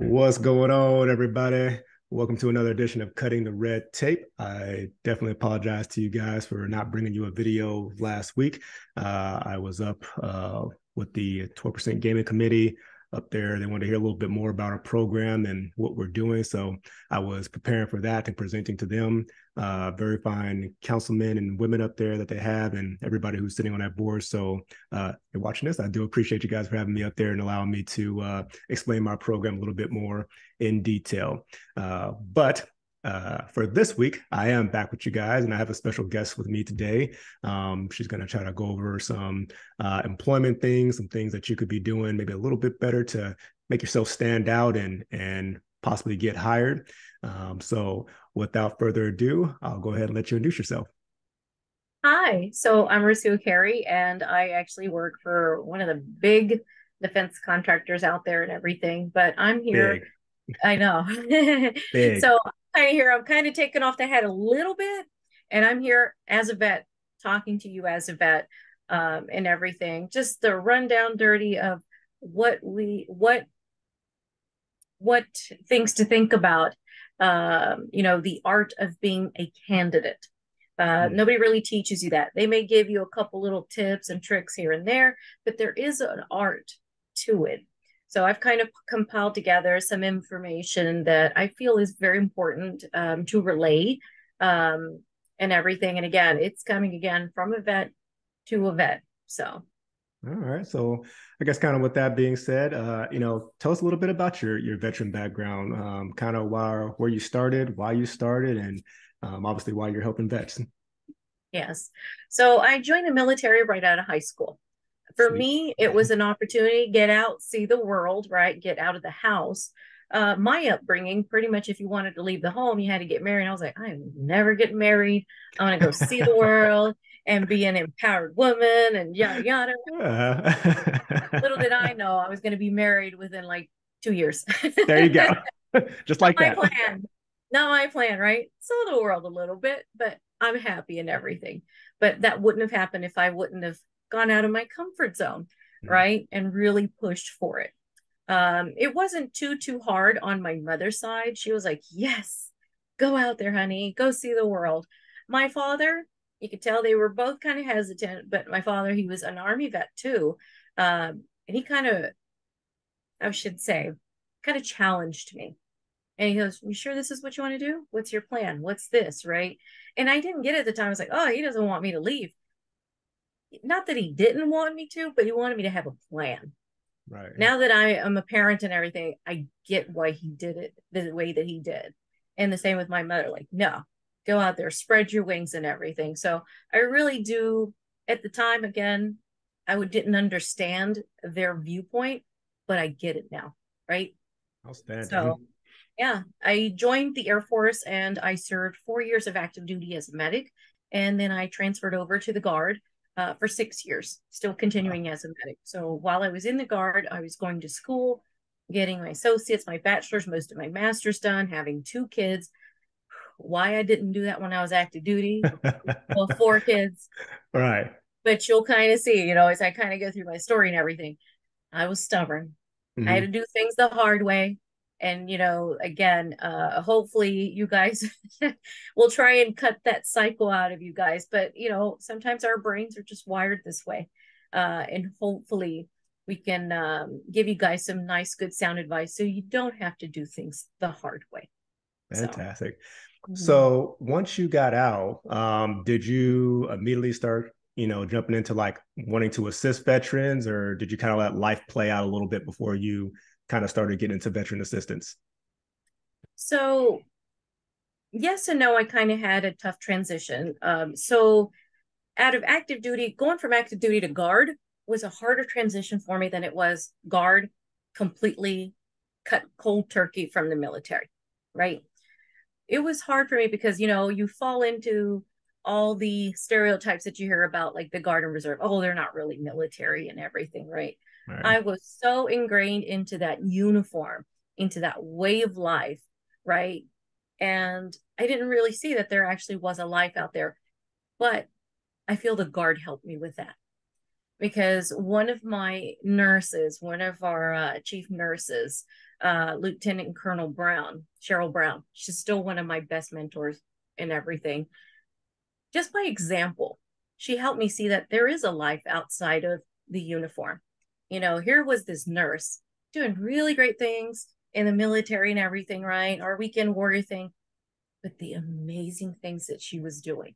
What's going on, everybody? Welcome to another edition of Cutting the Red Tape. I definitely apologize to you guys for not bringing you a video last week. I was up with the 12% Gaming Committee up there. They wanted to hear a little bit more about our program and what we're doing. So I was preparing for that and presenting to them. Very fine councilmen and women up there that they have, and everybody who's sitting on that board. So you're watching this. I do appreciate you guys for having me up there and allowing me to explain my program a little bit more in detail. But for this week, I am back with you guys, and I have a special guest with me today. She's going to try to go over some employment things, some things that you could be doing maybe a little bit better to make yourself stand out and possibly get hired. So without further ado, I'll go ahead and let you introduce yourself. Hi, so I'm Rocio and I actually work for one of the big defense contractors out there and everything, but I'm here. Big, I know. big. So I'm kind of taking off the head a little bit, and I'm here as a vet, talking to you as a vet, and everything. Just the rundown dirty of what we what things to think about. The art of being a candidate. Mm. Nobody really teaches you that. They may give you a couple little tips and tricks here and there, but there is an art to it. So I've kind of compiled together some information that I feel is very important to relay and everything. And again, it's coming again from a vet to a vet. So All right. So I guess kind of with that being said, tell us a little bit about your veteran background, kind of where you started, why you started, and obviously why you're helping vets. yes. So I joined the military right out of high school. For Sweet. me, it was an opportunity to get out, see the world, right? Get out of the house. My upbringing, pretty much, if you wanted to leave the home, you had to get married. I was like, I'm never getting married. I want to go see the world and be an empowered woman and yada yada. Little did I know I was going to be married within like 2 years. There you go. Just Not like my that. plan. Not my plan, right? Saw the world a little bit, but I'm happy and everything. But that wouldn't have happened if I wouldn't have gone out of my comfort zone, Mm. right? And really pushed for it. It wasn't too hard on my mother's side. She was like, "Yes, go out there, honey. Go see the world." My father, you could tell they were both kind of hesitant, but my father, he was an army vet too. And he kind of, I should say, kind of challenged me. And he goes, "You sure this is what you want to do? What's your plan? What's this?" Right. And I didn't get it at the time. I was like, "Oh, he doesn't want me to leave." Not that he didn't want me to, but he wanted me to have a plan. Right. Now that I am a parent and everything, I get why he did it the way that he did. And the same with my mother, like, no, go out there, spread your wings and everything. So I really do, at the time, again, didn't understand their viewpoint, but I get it now, right? So Outstanding. yeah, I joined the Air Force and I served 4 years of active duty as a medic. And then I transferred over to the Guard for 6 years, still Wow. continuing as a medic. So while I was in the Guard, I was going to school, getting my associates, my bachelor's, most of my master's done, having 2 kids. Why I didn't do that when I was active duty? Well, 4 kids, Right. but you'll kind of see, as I kind of go through my story and everything. I was stubborn. I had to Hmm. do things the hard way. And, again, hopefully you guys will try and cut that cycle out of you guys. But, sometimes our brains are just wired this way. And hopefully we can give you guys some nice, good sound advice so you don't have to do things the hard way. So, Fantastic. mhm. So once you got out, did you immediately start, jumping into like wanting to assist veterans, or did you kind of let life play out a little bit before you kind of started getting into veteran assistance? So yes and no, I kind of had a tough transition. So out of active duty, going from active duty to guard was a harder transition for me than it was guard completely cut cold turkey from the military, right? It was hard for me because, you fall into all the stereotypes that you hear about, like the guard and reserve. Oh, they're not really military and everything, right? All right. I was so ingrained into that uniform, into that way of life, right? And I didn't really see that there actually was a life out there. But I feel the guard helped me with that. because one of my nurses, one of our chief nurses, Lieutenant Colonel Brown, Cheryl Brown, she's still one of my best mentors and everything. Just by example, she helped me see that there is a life outside of the uniform. Here was this nurse doing really great things in the military and everything, right? Our weekend warrior thing, but the amazing things that she was doing.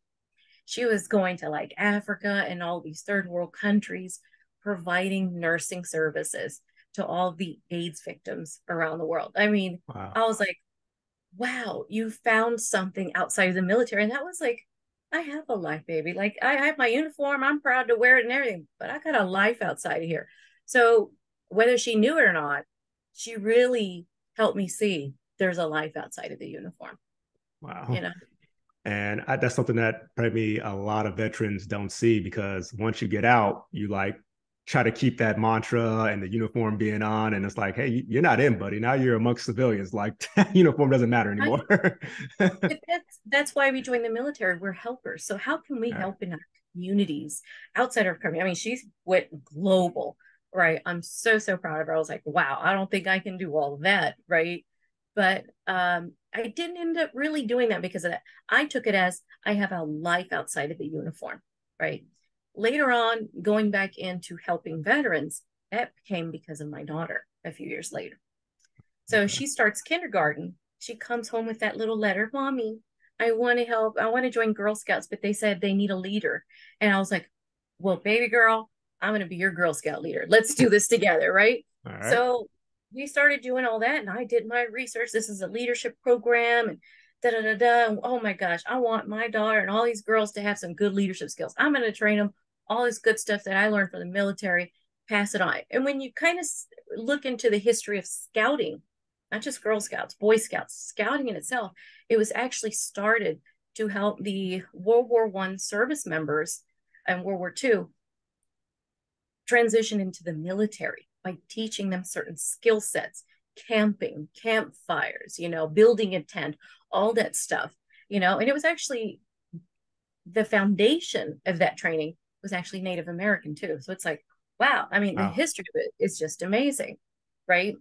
She was going to like Africa and all these third world countries, providing nursing services to all the AIDS victims around the world. I mean, Wow. I was like, wow, you found something outside of the military. And that was like, I have a life, baby. Like, I have my uniform. I'm proud to wear it and everything, but I got a life outside of here. So whether she knew it or not, she really helped me see there's a life outside of the uniform, you Wow. know? And that's something that probably a lot of veterans don't see, because once you get out, you like try to keep that mantra and the uniform being on. And it's like, hey, you're not in, buddy. Now you're amongst civilians. Like, uniform doesn't matter Right. anymore. All But that's why we joined the military. We're helpers. So how can we right. help in our communities outside of our community? I mean, she's went global, right? I'm so proud of her. I was like, wow, I don't think I can do all of that, right? But I didn't end up really doing that because of that. I took it as I have a life outside of the uniform, right? Later on, going back into helping veterans, that came because of my daughter a few years later. So Okay. she starts kindergarten. She comes home with that little letter, Mommy, I want to help. I want to join Girl Scouts, but they said they need a leader. And I was like, well, baby girl, I'm going to be your Girl Scout leader. Let's do this together. Right. All right. So we started doing all that, and I did my research. This is a leadership program, and da da da da. Oh my gosh, I want my daughter and all these girls to have some good leadership skills. I'm going to train them all this good stuff that I learned from the military, pass it on. And when you kind of look into the history of scouting, not just Girl Scouts, Boy Scouts, scouting in itself, it was actually started to help the World War I service members and World War II transition into the military by teaching them certain skill sets, camping, campfires, building a tent, all that stuff, and it was actually the foundation of that training was actually Native American too. So it's like, wow, I mean, the Wow. history of it is just amazing, right?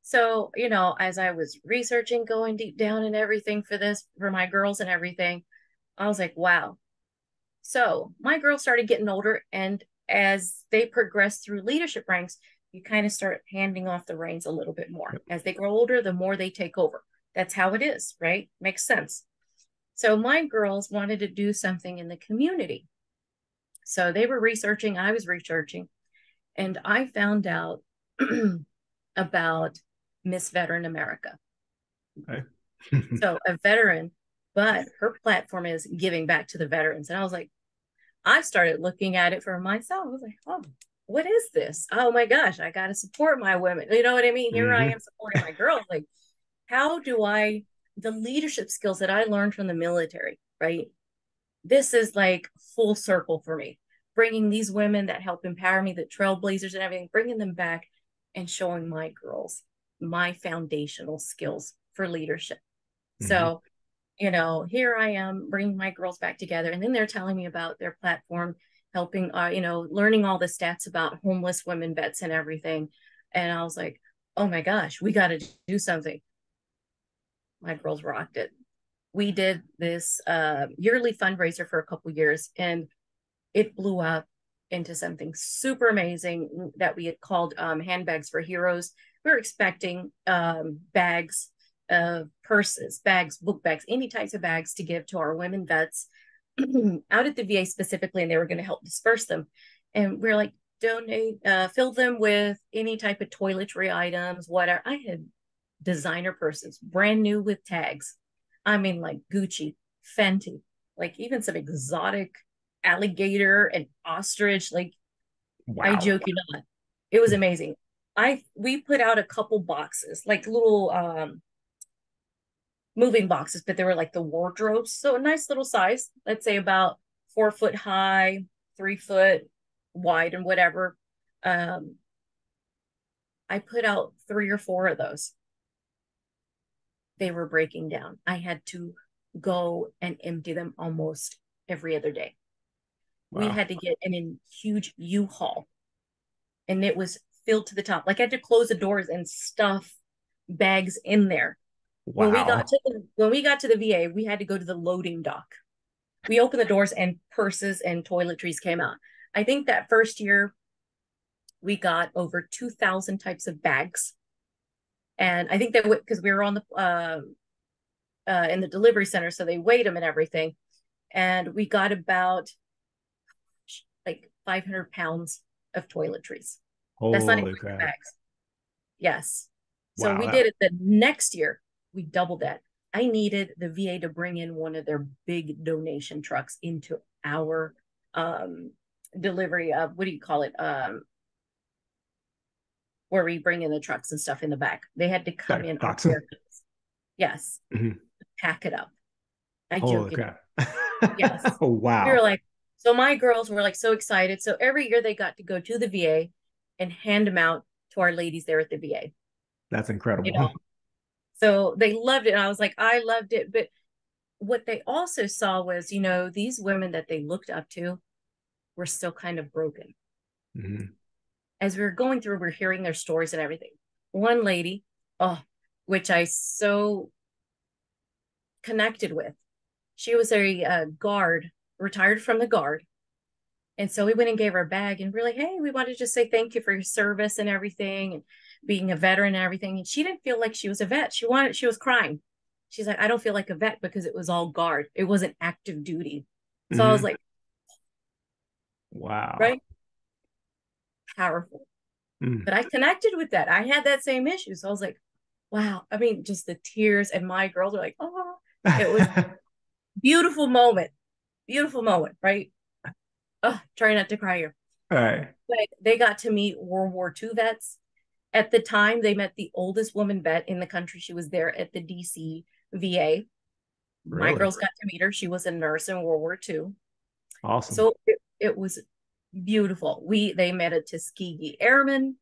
So, as I was researching, going deep down and everything for this, for my girls and everything, I was like, wow. So my girls started getting older. And as they progress through leadership ranks, you kind of start handing off the reins a little bit more. Yep. As they grow older, the more they take over. That's how it is, right? Makes sense. So my girls wanted to do something in the community. So they were researching, I was researching, and I found out about Miss Veteran America. Okay. So a veteran, but her platform is giving back to the veterans. And I was like, I started looking at it for myself. I was like, oh, what is this? Oh my gosh, I got to support my women. You know what I mean? Here I Hmm. am supporting my girls. Like, how do the leadership skills that I learned from the military, right? This is like full circle for me. Bringing these women that help empower me, the trailblazers and everything, bringing them back and showing my girls my foundational skills for leadership. Hmm. So, here I am bringing my girls back together, and then they're telling me about their platform, helping, learning all the stats about homeless women vets and everything. And I was like, oh my gosh, we got to do something. My girls rocked it. We did this yearly fundraiser for a couple years, and it blew up into something super amazing that we had called handbags for heroes. We were expecting bags, purses, bags, book bags, any types of bags to give to our women vets out at the VA specifically, and they were going to help disperse them. And we are like, donate, fill them with any type of toiletry items, whatever. I had designer purses, brand new with tags. I mean, like Gucci, Fenty, like even some exotic alligator and ostrich. Like, I Wow. joke you not, it was amazing. We put out a couple boxes, like little moving boxes, but they were like the wardrobes. So a nice little size, let's say about 4 foot high, 3 foot wide, and whatever. Um, I put out 3 or 4 of those. They were breaking down. I had to go and empty them almost every other day. We Wow. had to get in a huge U-Haul, and it was filled to the top. Like I had to close the doors and stuff bags in there. Wow. When we got to the VA, we had to go to the loading dock. We opened the doors and purses and toiletries came out. I think that first year we got over 2,000 types of bags. And I think that because we were on the in the delivery center, so they weighed them and everything. And we got about like 500 pounds of toiletries. That's not Holy including the crap. bags. Yes. So Wow. we did it the next year. We doubled that. I needed the VA to bring in one of their big donation trucks into our um, delivery of, what do you call it? Where we bring in the trucks and stuff in the back. They had to come Sorry, in on boxing. airplanes. Yes. Mhm. Pack it up. I Holy joke it. crap. Yes. We were Wow. like, so my girls were like so excited. So every year they got to go to the VA and hand them out to our ladies there at the VA, That's you incredible. know. So they loved it. And I was like, I loved it. But what they also saw was, these women that they looked up to were still kind of broken. Mhm. As we were going through, we are hearing their stories and everything. One lady, oh, which I so connected with, she was a guard, retired from the guard. And so we went and gave her a bag and we're like, hey, we wanted to just say thank you for your service and everything and being a veteran and everything. And she didn't feel like she was a vet. She was crying. She's like, I don't feel like a vet because it was all guard. It wasn't active duty. So I was Mhm. like, Wow. right, powerful. Mm. But I connected with that. I had that same issue. So I was like, wow. I mean, just the tears, and my girls are like, oh, it was beautiful moment. Beautiful moment, right? Oh, try not to cry here. All right. But they got to meet World War II vets. At the time, they met the oldest woman vet in the country. She was there at the DC VA. My Really? girls got to meet her. She was a nurse in World War II. Awesome. So it was beautiful. They met a Tuskegee Airman.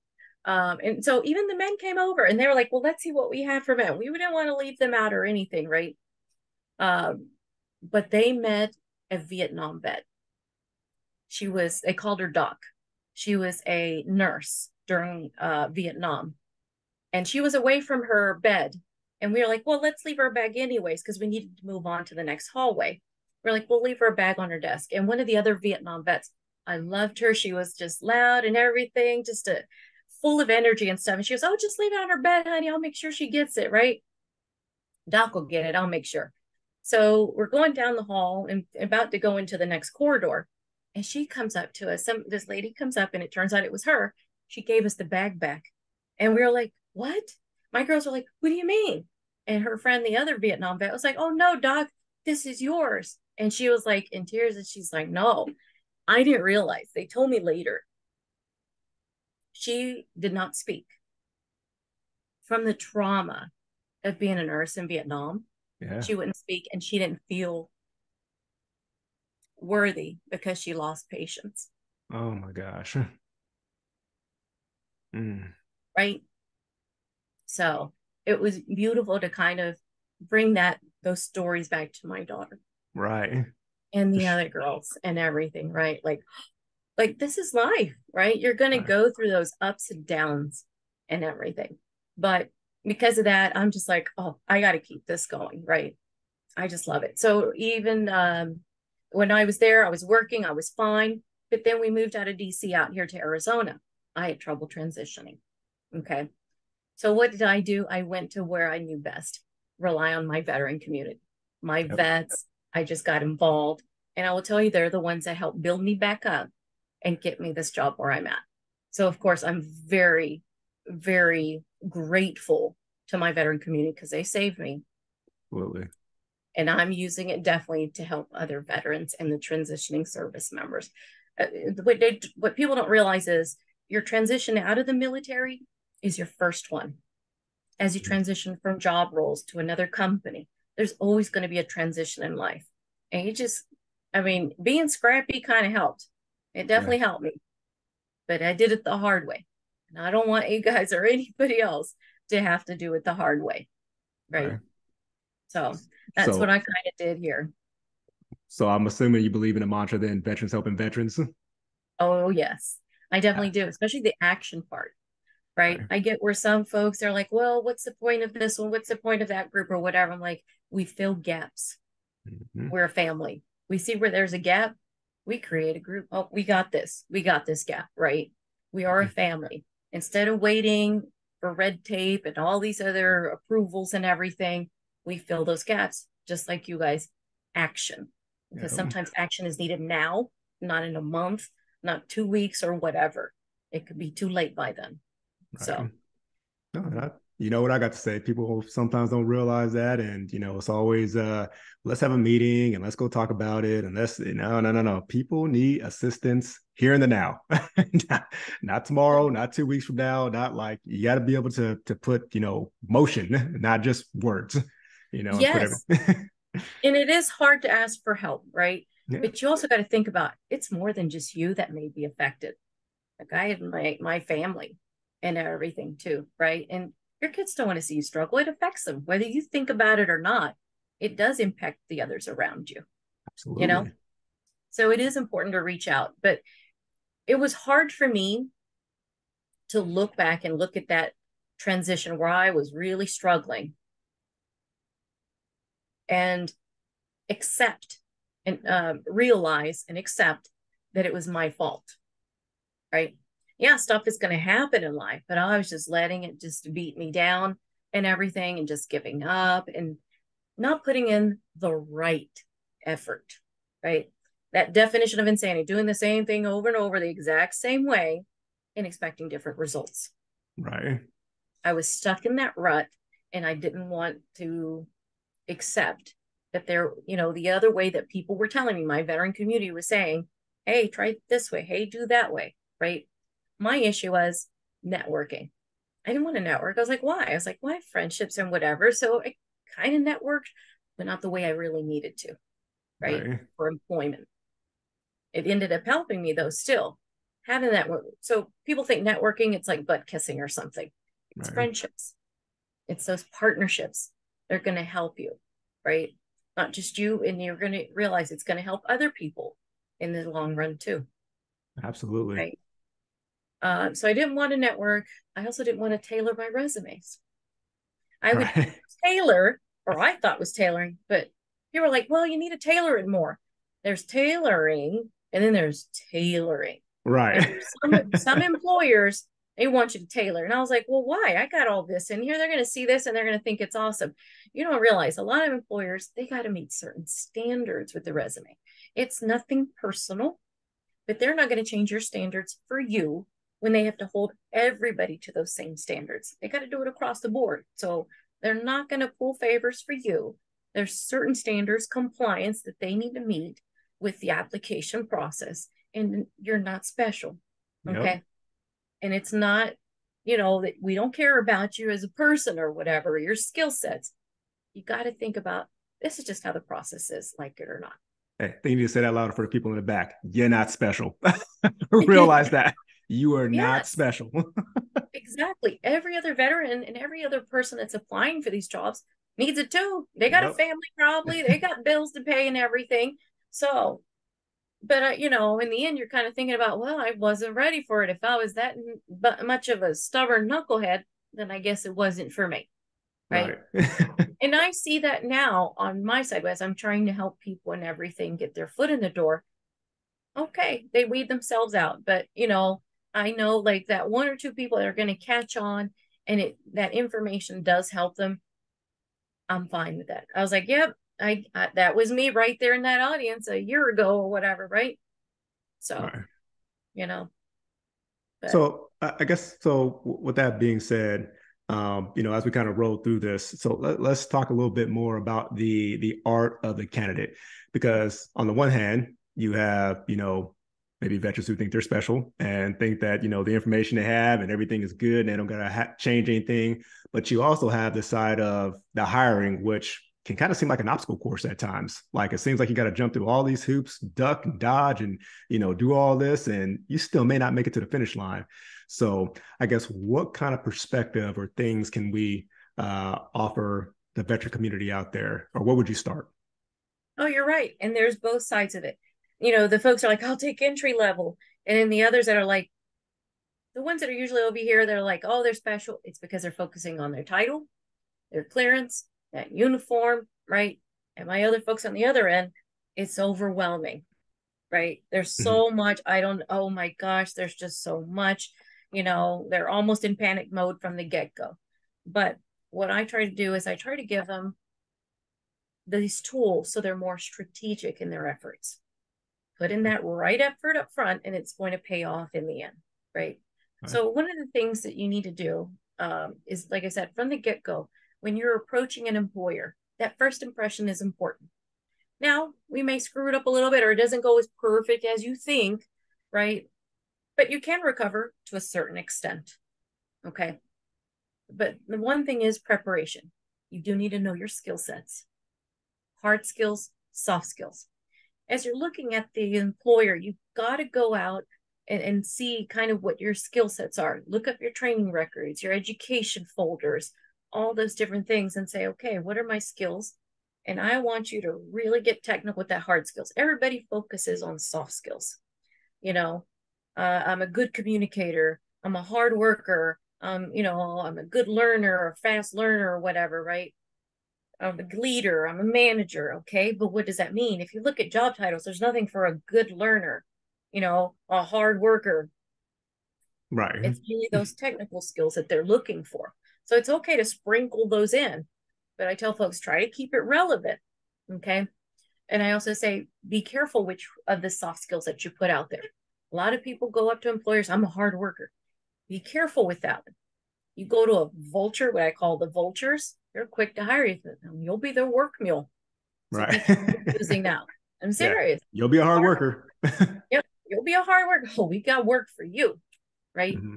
And so even the men came over and they were like, well, let's see what we had for men. We didn't want to leave them out or anything, right? Um, but they met a Vietnam vet. They called her Doc. She was a nurse during Vietnam, and she was away from her bed. And we were like, well, let's leave her bag anyways, because we needed to move on to the next hallway. We're like, we'll leave her bag on her desk. And one of the other Vietnam vets, I loved her. She was just loud and everything, full of energy and stuff. And she goes, oh, just leave it on her bed, honey. I'll make sure she gets it, right? Doc will get it. I'll make sure. So we're going down the hall and about to go into the next corridor. And she comes up to us. This lady comes up, and it turns out it was her. She gave us the bag back. And we were like, what? My girls were like, what do you mean? And her friend, the other Vietnam vet, was like, oh, no, Doc, this is yours. And she was like in tears. And she's like, no, I didn't realize. They told me later. She did not speak from the trauma of being a nurse in Vietnam. Yeah. She wouldn't speak and she didn't feel worthy because she lost patience, Oh my gosh. Mm. right? So it was beautiful to kind of bring those stories back to my daughter Right. and the other girls and everything, right? Like this is life, right? You're going to Right. go through those ups and downs and everything. But because of that, I'm just like, oh, I got to keep this going, right? I just love it. So even when I was there, I was working, I was fine. But then we moved out of DC out here to Arizona. I had trouble transitioning. Okay. So what did I do? I went to where I knew best, rely on my veteran community, my Yep. vets. I just got involved. And I will tell you, they're the ones that helped build me back up and get me this job where I'm at. So, of course, I'm very, very grateful to my veteran community because they saved me. Absolutely. And I'm using it definitely to help other veterans and the transitioning service members. What people don't realize is your transition out of the military is your first one. As you transition from job roles to another company, there's always going to be a transition in life. And being scrappy kind of helped. It Yeah. definitely helped me, but I did it the hard way. And I don't want you guys or anybody else to have to do it the hard way. Right. Right. So that's what So I kind of did here. So I'm assuming you believe in the mantra then, veterans helping veterans. Oh, yes, I definitely Ah, do, especially the action part, right? right. I get where some folks are like, well, what's the point of this one? What's the point of that group or whatever? I'm like, we fill gaps. Mhm. We're a family. We see where there's a gap, we create a group. Oh, we got this. We got this gap, right? We are a family. Instead of waiting for red tape and all these other approvals and everything, we fill those gaps, just like you guys. Action. Because Yeah, sometimes action is needed now, not in a month, not 2 weeks or whatever. It could be too late by then. right. So, No, you know what I got to say. People sometimes don't realize that, and it's always let's have a meeting and let's go talk about it. And let's no, no, no, no. People need assistance here and the now, not tomorrow, not 2 weeks from now. Not like you got to be able to put motion, not just words, and put yes. everything. And it is hard to ask for help, right? Yeah, But you also got to think about it's more than just you that may be affected. Like I had my family and everything too, right? And your kids don't want to see you struggle. It affects them, whether you think about it or not. It does impact the others around you, you know? absolutely. So it is important to reach out. But it was hard for me to look back and look at that transition where I was really struggling and accept and realize and accept that it was my fault, right? Yeah, stuff is going to happen in life, but I was just letting it just beat me down and everything and just giving up and not putting in the right effort, right? That definition of insanity, doing the same thing over and over the exact same way and expecting different results. Right, I was stuck in that rut and I didn't want to accept that the other way that people were telling me, my veteran community was saying, hey, try it this way, hey, do that way, right? My issue was networking. I didn't want to network. I was like, why? I was like, why friendships and whatever. So I kind of networked, but not the way I really needed to, right? right, For employment. It ended up helping me though, still having that. So people think networking, it's like butt kissing or something. It's right. friendships. It's those partnerships. They're going to help you, right? Not just you, and you're going to realize it's going to help other people in the long run too, Absolutely. right? So I didn't want to network. I also didn't want to tailor my resumes. I would Right. tailor, or I thought was tailoring, but people were like, well, you need to tailor it more. There's tailoring, and then there's tailoring. And Right. for some employers, they want you to tailor. And I was like, well, why? I got all this in here. They're going to see this and they're going to think it's awesome. You don't realize a lot of employers, they got to meet certain standards with the resume. It's nothing personal, but they're not going to change your standards for you when they have to hold everybody to those same standards. They got to do it across the board. So they're not going to pull favors for you. There's certain standards, compliance that they need to meet with the application process, and you're not special. Yep. Okay. And it's not, that we don't care about you as a person or whatever, your skill sets. You got to think about this is just how the process is, like it or not. Hey, they need to say that louder for the people in the back. You're not special. Realize that you are not Yes, special. exactly. Every other veteran and every other person that's applying for these jobs needs it too. They got a Yep. family, probably. They got bills to pay and everything. So, but in the end, you're kind of thinking about, well, I wasn't ready for it. If I was that much of a stubborn knucklehead, then I guess it wasn't for me, right? Right. And I see that now on my side as I'm trying to help people and everything get their foot in the door. Okay, they weed themselves out, but I know like that one or two people that are going to catch on and that information does help them. I'm fine with that. I was like, yep, I that was me right there in that audience a year ago or whatever, right? So, Right. you know, but So I guess so. With that being said, as we kind of roll through this, so let's talk a little bit more about the art of the candidate, because on the one hand, you have maybe veterans who think they're special and think that the information they have and everything is good and they don't gotta change anything, but you also have the side of the hiring, which can kind of seem like an obstacle course at times. Like it seems like you got to jump through all these hoops, duck and dodge, and do all this, and you still may not make it to the finish line. So I guess what kind of perspective or things can we offer the veteran community out there, or what would you start? Oh, you're right. And there's both sides of it. You know, the folks are like, I'll take entry level. And then the others that are like, the ones that are usually over here, they're like, oh, they're special. It's because they're focusing on their title, their clearance, that uniform, right? And my other folks on the other end, it's overwhelming, right? There's Mm-hmm. so much. I don't, oh my gosh, there's just so much. You know, they're almost in panic mode from the get go. But what I try to do is I try to give them these tools so they're more strategic in their efforts. Put in that right effort up front, and it's going to pay off in the end, right? Right. So, one of the things that you need to do is, like I said, from the get go, when you're approaching an employer, that first impression is important. Now, we may screw it up a little bit or it doesn't go as perfect as you think, right? But you can recover to a certain extent, okay? But the one thing is preparation. You do need to know your skill sets, hard skills, soft skills. As you're looking at the employer, you've got to go out and see kind of what your skill sets are. Look up your training records, your education folders, all those different things, and say, okay, what are my skills? And I want you to really get technical with that hard skills. Everybody focuses on soft skills. You know, I'm a good communicator. I'm a hard worker. You know, I'm a good learner or fast learner or whatever, right? I'm a leader, I'm a manager, okay? But what does that mean? If you look at job titles, there's nothing for a good learner, you know, a hard worker. Right. It's really those technical skills that they're looking for. So it's okay to sprinkle those in, but I tell folks try to keep it relevant, okay? And I also say be careful which of the soft skills that you put out there. A lot of people go up to employers, I'm a hard worker. Be careful with that. You go to a vulture, what I call the vultures, they're quick to hire you. You'll be their work mule. So Right. be careful using that. I'm Yeah. serious. You'll be a hard Hard, worker. yep, you'll be a hard worker. Oh, we got work for you, right? Mm-hmm.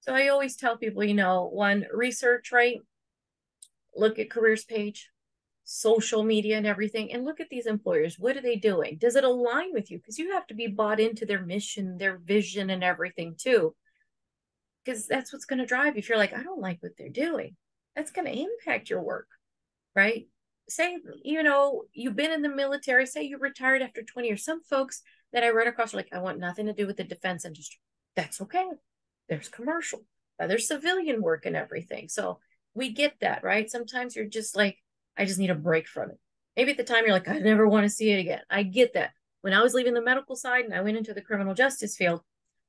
So I always tell people, you know, one, research, right? Look at careers page, social media and everything, and look at these employers. What are they doing? Does it align with you? Because you have to be bought into their mission, their vision, and everything too. Because that's what's going to drive you. If you're like, I don't like what they're doing, that's going to impact your work, right? Say, you know, you've been in the military, say you retired after 20 years. Some folks that I run across are like, I want nothing to do with the defense industry. That's okay. There's commercial, there's civilian work and everything. So we get that, right? Sometimes you're just like, I just need a break from it. Maybe at the time you're like, I never want to see it again. I get that. When I was leaving the medical side and I went into the criminal justice field,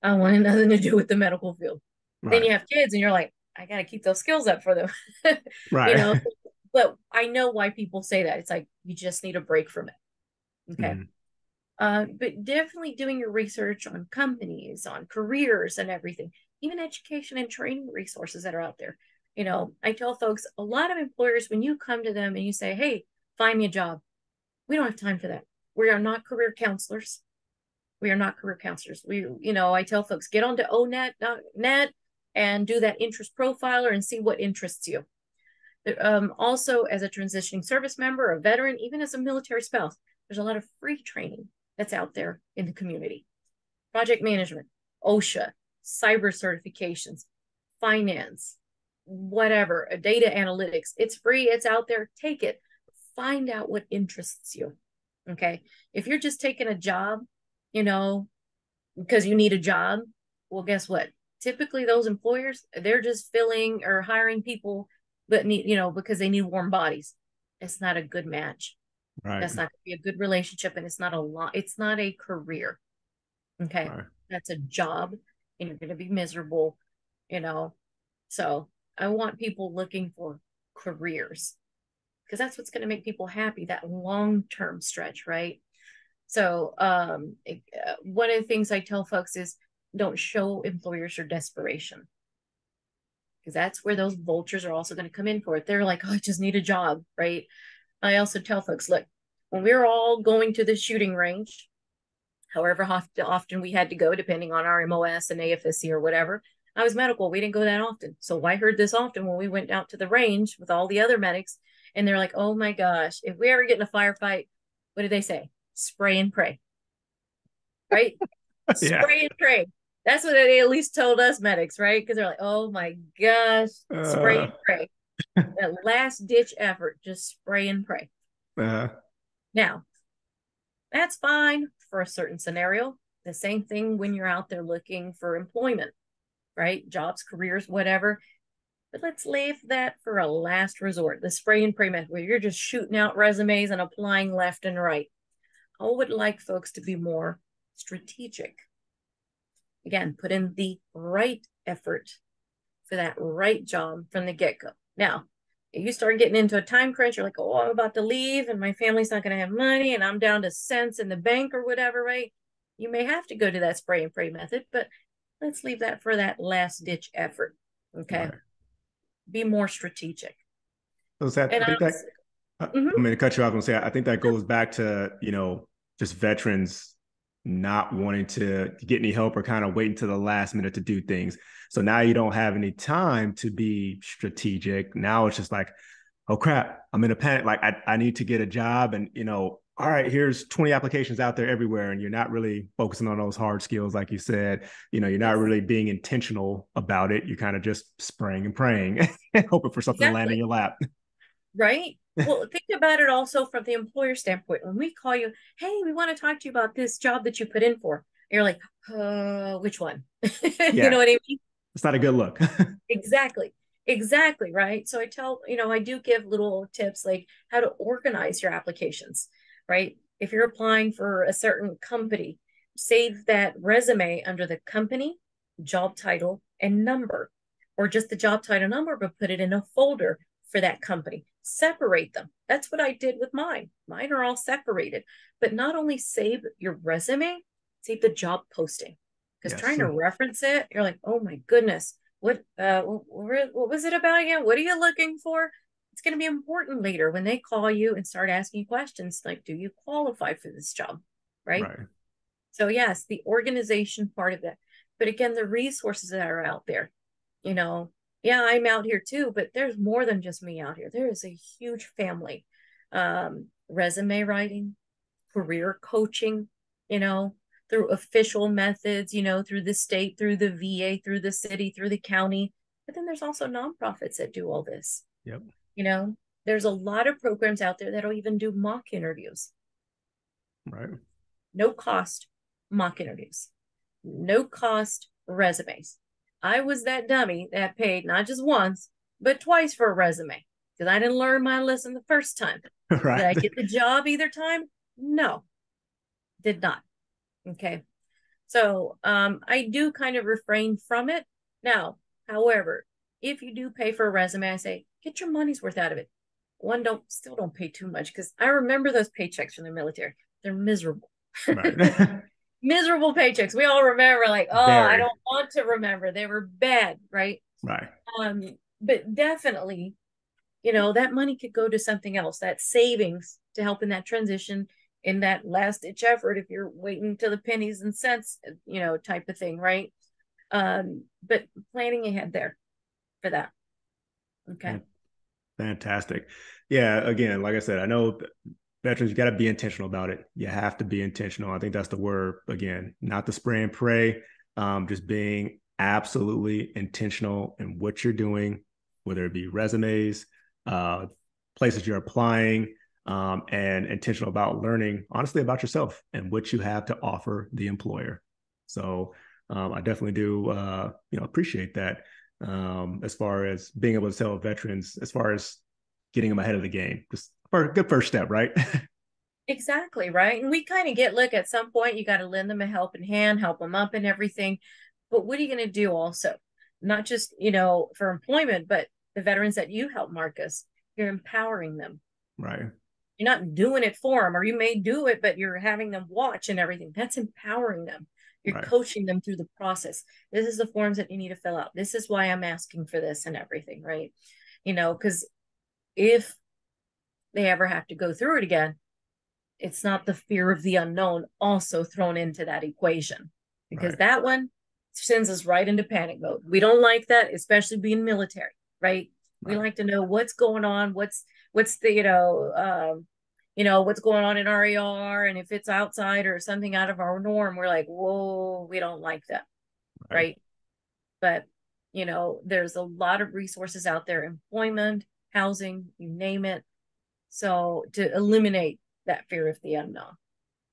I wanted nothing to do with the medical field. Then Right. you have kids and you're like, I got to keep those skills up for them. You know, Right. but I know why people say that. It's like you just need a break from it. Okay. Mm-hmm. But definitely doing your research on companies, on careers and everything, even education and training resources that are out there. You know, I tell folks a lot of employers, when you come to them and you say, hey, find me a job, we don't have time for that. We are not career counselors. We are not career counselors. We, you know, I tell folks, get onto onet.net and do that interest profiler and see what interests you. Also, as a transitioning service member, a veteran, even as a military spouse, there's a lot of free training that's out there in the community. Project management, OSHA, cyber certifications, finance, whatever, data analytics. It's free, it's out there. Take it. Find out what interests you. Okay. If you're just taking a job, you know, because you need a job, well, guess what? Typically, those employers, they're just filling or hiring people but need, you know, because they need warm bodies. It's not a good match. Right. That's not going to be a good relationship, and it's not a lot. It's not a career. Okay, Right. that's a job, and you're going to be miserable. You know, so I want people looking for careers because that's what's going to make people happy. That long term stretch, right? So, one of the things I tell folks is don't show employers your desperation because that's where those vultures are also going to come in for it. They're like, oh, I just need a job, right? I also tell folks, look, when we're all going to the shooting range, however often we had to go, depending on our MOS and AFSC or whatever, I was medical. We didn't go that often. So I heard this often when we went out to the range with all the other medics. And they're like, oh my gosh, if we ever get in a firefight, what do they say? Spray and pray, right? Yeah. Spray and pray. That's what they at least told us medics, right? Because they're like, oh my gosh, spray Uh, and pray. That last ditch effort, just spray and pray. uh, Now, That's fine for a certain scenario. The same thing when you're out there looking for employment, right? Jobs, careers, whatever. But let's leave that for a last resort, the spray and pray method, where you're just shooting out resumes and applying left and right. I would like folks to be more strategic. Again, put in the right effort for that right job from the get go. Now, if you start getting into a time crunch, you're like, oh, I'm about to leave and my family's not going to have money and I'm down to cents in the bank or whatever, right? You may have to go to that spray and pray method, but let's leave that for that last ditch effort. Okay. Right. Be more strategic. So that And I think that mm-hmm. I'm going to cut you off and say I think that goes back to just veterans not wanting to get any help or kind of waiting to the last minute to do things. So now you don't have any time to be strategic. Now it's just like, oh crap, I'm in a panic. Like I need to get a job, and all right, here's 20 applications out there everywhere, and you're not really focusing on those hard skills, like you said. You're not Yes, really being intentional about it. You're kind of just spraying and praying and hoping for something to land in exactly. your lap. Right. Well, think about it also from the employer standpoint. When we call you, hey, we want to talk to you about this job that you put in for. You're like, which one? You know Yeah, what I mean? it's not a good look. Exactly. Exactly. Right. So I tell, I do give little tips like how to organize your applications, right? If you're applying for a certain company, save that resume under the company, job title, and number, or just the job title number, but put it in a folder for that company. Separate them. That's what I did with mine. Mine are all separated, but not only save your resume, save the job posting. Because Yes. trying to reference it, you're like, oh my goodness, what was it about again? What are you looking for? It's going to be important later when they call you and start asking questions like, do you qualify for this job? Right. Right. So yes, the organization part of it. But again, the resources that are out there, you know, yeah, I'm out here too, but there's more than just me out here. There is a huge family. Resume writing, career coaching, you know, through official methods, through the state, through the VA, through the city, through the county. But then there's also nonprofits that do all this. Yep. You know, there's a lot of programs out there that'll even do mock interviews. Right. No cost mock interviews, no cost resumes. I was that dummy that paid not just once, but twice for a resume because I didn't learn my lesson the first time. Did I Right. get the job either time? No, did not. Okay. So I do kind of refrain from it. Now, however, if you do pay for a resume, I say get your money's worth out of it. One, don't pay too much because I remember those paychecks from the military. They're miserable. Right. Miserable paychecks. We all remember, like, oh, I Very. don't want to remember. They were bad, right? Right. Um, but definitely, that money could go to something else, that savings to help in that transition, in that last ditch effort if you're waiting to the pennies and cents, type of thing, right? But planning ahead there for that. Okay. Fantastic. Yeah. Again, like I said, I know veterans, you got to be intentional about it. You have to be intentional. I think that's the word again, not the spray and pray, just being absolutely intentional in what you're doing, whether it be resumes, places you're applying, and intentional about learning honestly about yourself and what you have to offer the employer. So I definitely do, appreciate that, as far as being able to tell veterans, as far as getting them ahead of the game, just for a good first step, right? Exactly, right. And we kind of look, at some point, you got to lend them a helping hand, help them up and everything. But what are you going to do also? Not just, for employment, but the veterans that you help, Marcus, you're empowering them. Right. You're not doing it for them, or you may do it, but you're having them watch and everything. That's empowering them. You're Right. coaching them through the process. This is the forms that you need to fill out. This is why I'm asking for this and everything, right? Because if they ever have to go through it again, it's not the fear of the unknown also thrown into that equation, because Right. that one sends us right into panic mode. We don't like that, especially being military, right? We Right. like to know what's going on, what's the what's going on in our ER, and if it's outside or something out of our norm, we're like, whoa, we don't like that, Right. right? But there's a lot of resources out there, employment, housing, you name it. So to eliminate that fear of the unknown.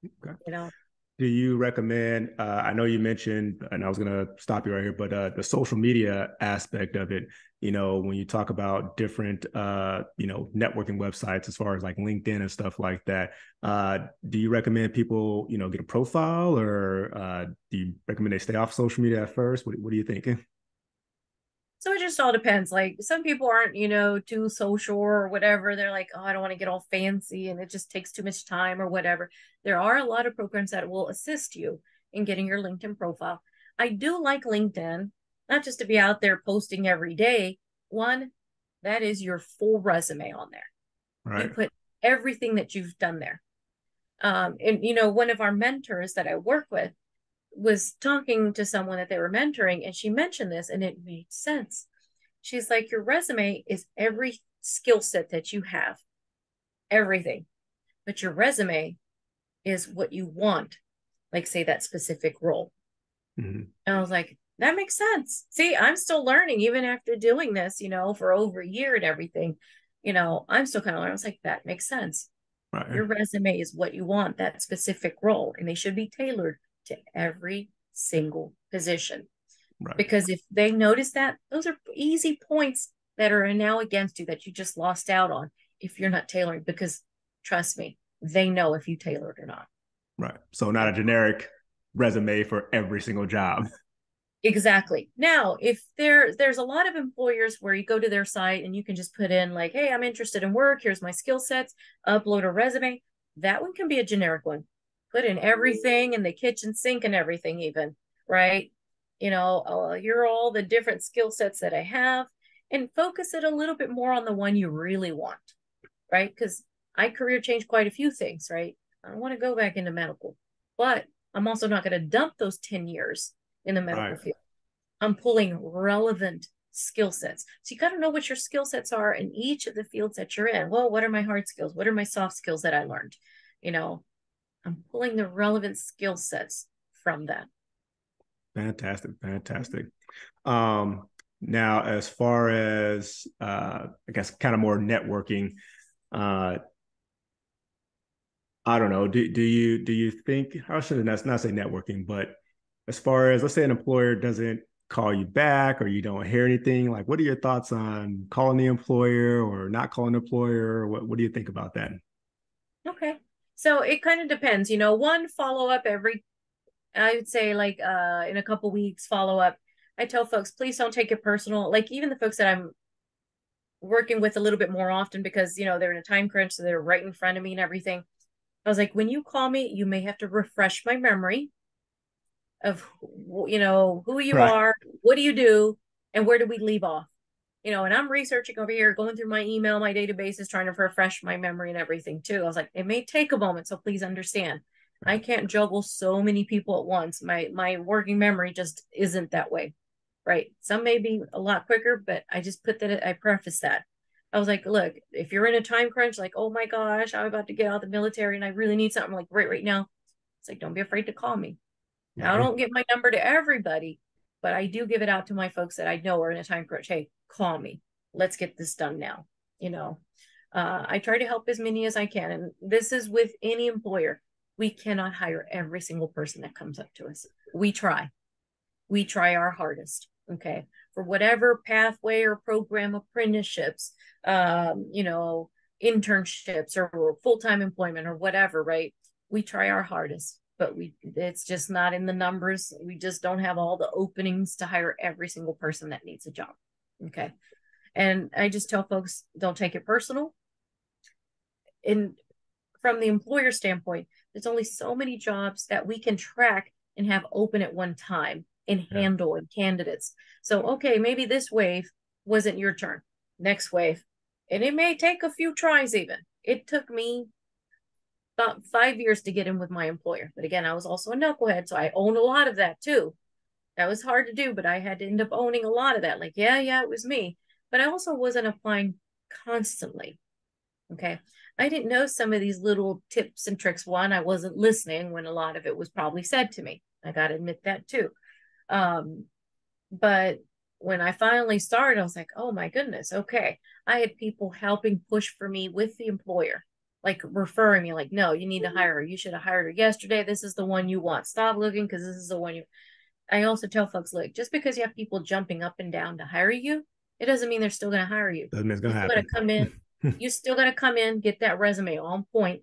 Okay. you know. Do you recommend, I know you mentioned, and I was going to stop you right here, but the social media aspect of it, when you talk about different, networking websites as far as like LinkedIn and stuff like that, do you recommend people, get a profile, or do you recommend they stay off social media at first? What are you thinking? So it just all depends. Like some people aren't, too social or whatever. They're like, oh, I don't want to get all fancy and it just takes too much time or whatever. There are a lot of programs that will assist you in getting your LinkedIn profile. I do like LinkedIn, not just to be out there posting every day. One, that is your full resume on there. You Right. put everything that you've done there. And one of our mentors that I work with was talking to someone that they were mentoring, and she mentioned this, and it made sense. She's like, your resume is every skill set that you have, everything, but your resume is what you want, like, say, that specific role. Mm-hmm. And I was like, that makes sense. See, I'm still learning, even after doing this, for over a year and everything. I'm still kind of learning. I was like, that makes sense. Right. Your resume is what you want, that specific role, and they should be tailored to every single position. Right. Because if they notice that, those are easy points that are now against you that you just lost out on if you're not tailoring. Because trust me, they know if you tailored or not. Right. So not a Okay. generic resume for every single job. Exactly. Now, if there's a lot of employers where you go to their site and you can just put in like, hey, I'm interested in work, here's my skill sets, upload a resume. That one can be a generic one. Put in everything in the kitchen sink and everything, even, right? Here are all the different skill sets that I have, and focus it a little bit more on the one you really want, right? Because I career changed quite a few things, right? I don't want to go back into medical, but I'm also not going to dump those 10 years in the medical Right. field. I'm pulling relevant skill sets. So you got to know what your skill sets are in each of the fields that you're in. Well, what are my hard skills? What are my soft skills that I learned? You know, I'm pulling the relevant skill sets from that. Fantastic. Fantastic. Now, as far as I guess kind of more networking, uh, I don't know. Do you think I shouldn't not say networking, but as far as let's say an employer doesn't call you back or you don't hear anything, like what are your thoughts on calling the employer or not calling the employer? What do you think about that? Okay. So it kind of depends, one follow up every, I would say like in a couple weeks follow up. I tell folks, please don't take it personal. Like even the folks that I'm working with a little bit more often because, they're in a time crunch, so they're right in front of me and everything. I was like, when you call me, you may have to refresh my memory of, who you Right. are, what do you do, and where do we leave off? And I'm researching over here, going through my email, my databases, trying to refresh my memory and everything too. I was like, it may take a moment, so please understand. I can't juggle so many people at once. My working memory just isn't that way. Right. Some may be a lot quicker, but I just put that, I preface that. I was like, look, if you're in a time crunch, like, oh my gosh, I'm about to get out of the military and I really need something like right now. It's like, don't be afraid to call me. Now, I Right. don't give my number to everybody, but I do give it out to my folks that I know are in a time crunch. Hey, call me. Let's get this done now. You know, I try to help as many as I can. And this is with any employer. We cannot hire every single person that comes up to us. We try our hardest. Okay. For whatever pathway or program, apprenticeships, internships or full-time employment or whatever, right? We try our hardest, but it's just not in the numbers. We just don't have all the openings to hire every single person that needs a job. Okay. And I just tell folks, don't take it personal. And from the employer standpoint, there's only so many jobs that we can track and have open at one time and Yeah. handle and candidates. So, okay, maybe this wave wasn't your turn. Next wave. And it may take a few tries even. It took me about 5 years to get in with my employer. But again, I was also a knucklehead, so I own a lot of that too. That was hard to do, but I had to end up owning a lot of that. Like, yeah, it was me. But I also wasn't applying constantly. Okay. I didn't know some of these little tips and tricks. One, I wasn't listening when a lot of it was probably said to me. I got to admit that too. Um, but when I finally started, I was like, oh my goodness, okay. I had people helping push for me with the employer. like referring me, like, no, you need to hire her. You should have hired her yesterday. This is the one you want. Stop looking because this is the one you. I also tell folks, look, just because you have people jumping up and down to hire you, it doesn't mean they're still going to hire you. Doesn't mean it's You gonna still got to happen. come in. You still got to come in, get that resume on point,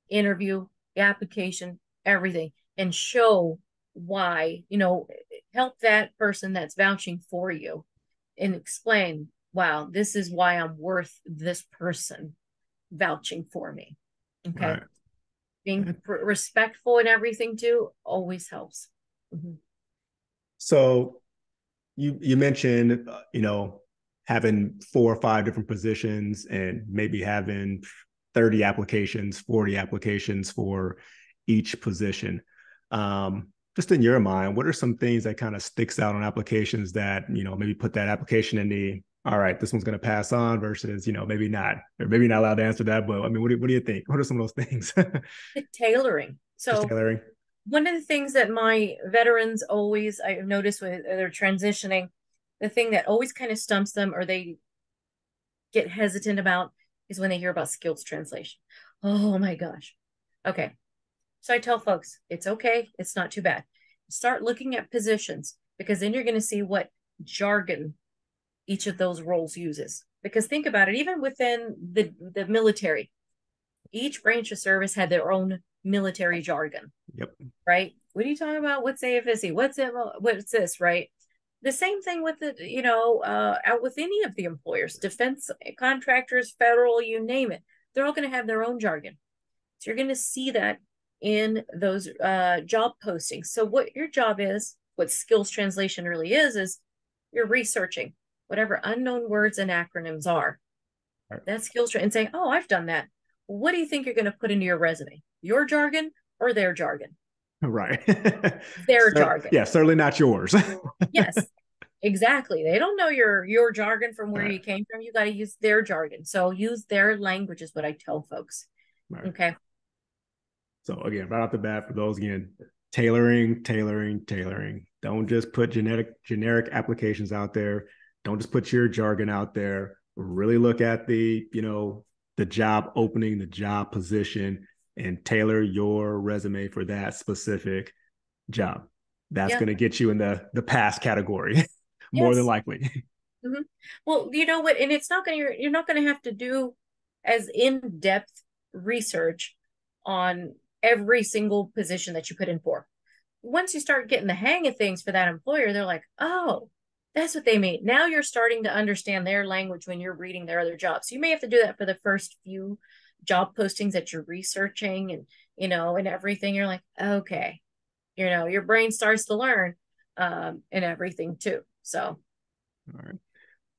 interview, the application, everything, and show why, help that person that's vouching for you and explain, wow, this is why I'm worth this person vouching for me. Okay. Right. Being respectful and everything too always helps. Mm-hmm. So you mentioned having 4 or 5 different positions and maybe having 30 applications, 40 applications for each position. Just in your mind, what are some things that kind of sticks out on applications that, maybe put that application in the, all right, this one's going to pass on versus, maybe not, or maybe not allowed to answer that. But I mean, what do you think? What are some of those things? The tailoring. Just So tailoring. one of the things that my veterans always, I've noticed when they're transitioning, the thing that always kind of stumps them or they get hesitant about is when they hear about skills translation. Oh my gosh. Okay. So I tell folks, it's okay. It's not too bad. Start looking at positions because then you're going to see what jargon each of those roles uses. Because think about it, even within the military, each branch of service had their own military jargon. Yep. Right? What are you talking about? What's AFSC? What's it? What's this? Right? The same thing with out with any of the employers, defense contractors, federal, you name it. They're all going to have their own jargon. So you're going to see that in those job postings. So what your job is, what skills translation really is you're researching whatever unknown words and acronyms are. Right. That skills and saying, oh, I've done that. What do you think you're going to put into your resume? Your jargon or their jargon? Right. Their jargon. Yeah, certainly not yours. Yes, exactly. They don't know your jargon from where Right. you came from. You got to use their jargon. So use their language is what I tell folks. Right. Okay. So again, right off the bat, for those again, tailoring, tailoring, tailoring. Don't just put generic applications out there. Don't just put your jargon out there. Really look at the job opening, the job position, and tailor your resume for that specific job. That's Yeah. going to get you in the pass category more than Yes. likely. Mm-hmm. Well, you know what? And it's not going to, you're not going to have to do as in-depth research on every single position that you put in for. Once you start getting the hang of things for that employer, they're like, oh, that's what they mean. Now you're starting to understand their language when you're reading their other jobs. So you may have to do that for the first few job postings that you're researching and everything. You're like, okay, your brain starts to learn and everything too. So, All right.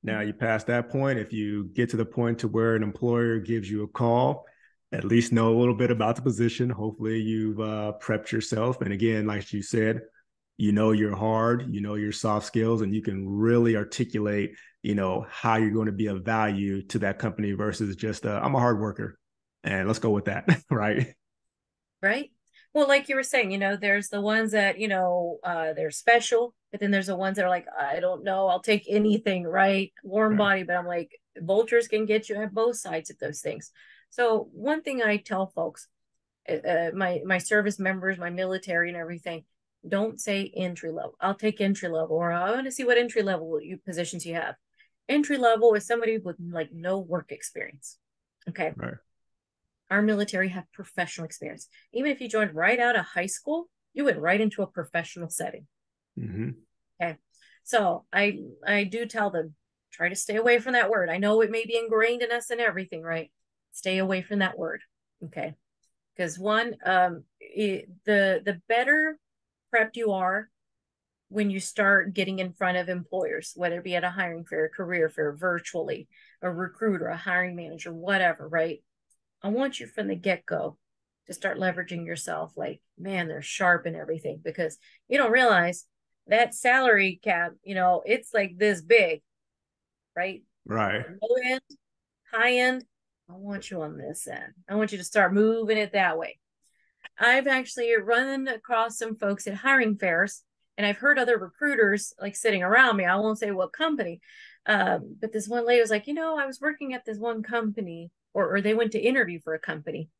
Now you pass that point. If you get to the point to where an employer gives you a call, at least know a little bit about the position. Hopefully you've prepped yourself. And again, like you said, you're hard, your soft skills, and you can really articulate, how you're going to be of value to that company versus just I'm a hard worker. And let's go with that. Right. right. Well, like you were saying, there's the ones that, they're special, but then there's the ones that are like, I don't know, I'll take anything, right? Warm Right. body, but I'm like, vultures can get you at both sides of those things. So one thing I tell folks, my service members, my military and everything, don't say entry level. I'll take entry level, or I want to see what entry level positions you have. Entry level is somebody with like no work experience. Okay. Right. Our military have professional experience. Even if you joined right out of high school, you went right into a professional setting. Mm-hmm. Okay. So I do tell them, try to stay away from that word. I know it may be ingrained in us and everything, right? Stay away from that word. Okay. Because the better prepped you are when you start getting in front of employers, whether it be at a hiring fair, a career fair, virtually, a recruiter, a hiring manager, whatever, right? I want you from the get-go to start leveraging yourself like, man, they're sharp and everything, because you don't realize that salary cap, it's like this big, right? Right. Low end, high end, I want you on this end. I want you to start moving it that way. I've actually run across some folks at hiring fairs, and I've heard other recruiters like sitting around me. I won't say what company, but this one lady was like, I was working at this one company, or they went to interview for a company,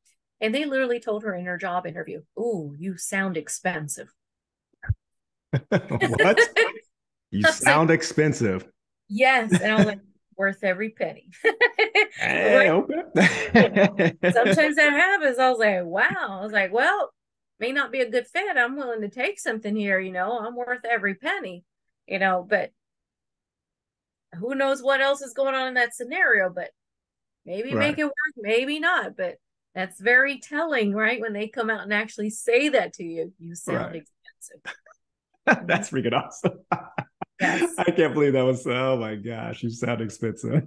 and they literally told her in her job interview, "Ooh, you sound expensive." What? You I was like, sound expensive. yes. And I was like, worth every penny. Hey, Right. okay. Sometimes that happens. I was like, wow. I was like, well, may not be a good fit. I'm willing to take something here, I'm worth every penny, but who knows what else is going on in that scenario, but maybe make Right, it work, maybe not. But that's very telling, right? When they come out and actually say that to you, you sound right. expensive. Mhm. That's freaking awesome. Yes. I can't believe that was, oh my gosh, you sound expensive.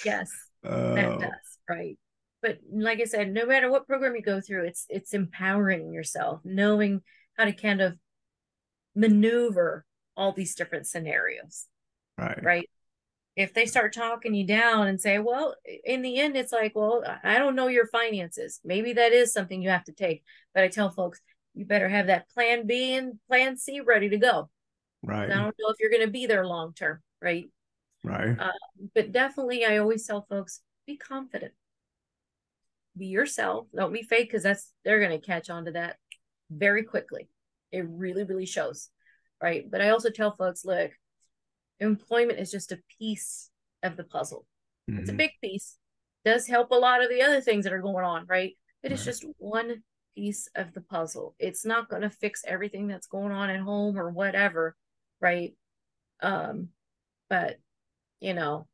Yes, that Oh, does, right. But like I said, no matter what program you go through, it's empowering yourself, knowing how to kind of maneuver all these different scenarios, right, right? If they start talking you down and say, well, in the end, it's like, well, I don't know your finances. Maybe that is something you have to take. But I tell folks, you better have that plan B and plan C ready to go. right, I don't know if you're going to be there long term, right? right, Uh, but definitely, I always tell folks, be confident, be yourself, don't be fake, because they're going to catch on to that very quickly. It really, really shows, right? But I also tell folks, look, employment is just a piece of the puzzle. It's a hmm, big piece. Does help a lot of the other things that are going on, right? It is right, just one piece of the puzzle. It's not going to fix everything that's going on at home or whatever, right? Um, but you know,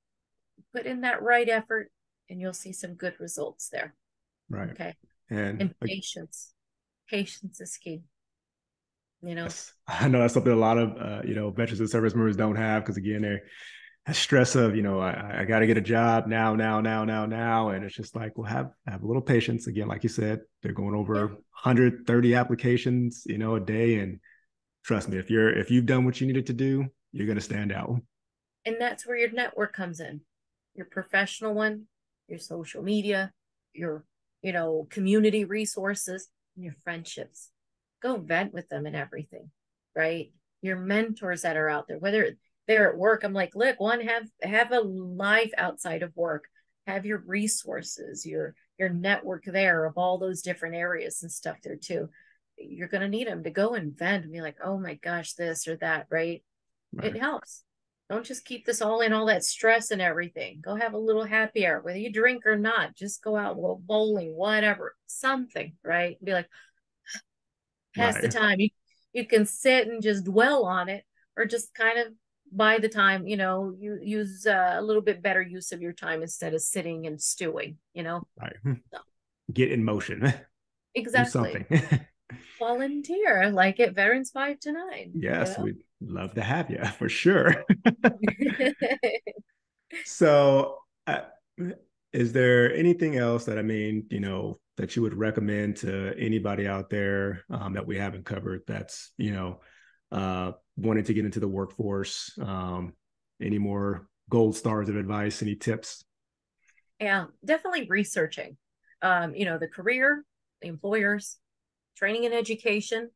put in that right effort and you'll see some good results there. right. Okay. And And patience. Patience is key, you know. yes, I know that's something a lot of veterans and service members don't have because again, they're stress of I got to get a job now, now, now, now, now, and it's just like well have a little patience. Again, like you said, they're going over Yeah. 130 applications a day, and trust me, if you've done what you needed to do, you're gonna stand out. And that's where your network comes in. Your professional one, your social media, your, community resources, and your friendships. Go vent with them and everything, right? Your mentors that are out there, whether they're at work, I'm like, look, one, have a life outside of work. Have your resources, your network there of all those different areas and stuff there too. You're gonna need them to go and vent and be like, oh my gosh, this or that, right? It Right, helps. Don't just keep this all in all that stress and everything. Go have a little happy hour, whether you drink or not. Just go out, go bowling, whatever, something, right? Be like, pass the right, time. You can sit and just dwell on it, or just kind of by the time, you use a little bit better use of your time instead of sitting and stewing. right. So, Get in motion. Do exactly. something. Volunteer like at Veterans 5 to 9, Yes, we'd love to have you for sure. you know? So, is there anything else that that you would recommend to anybody out there that we haven't covered that's wanting to get into the workforce? Any more gold stars of advice? Any tips? Yeah, definitely researching. The career, the employers, training and education,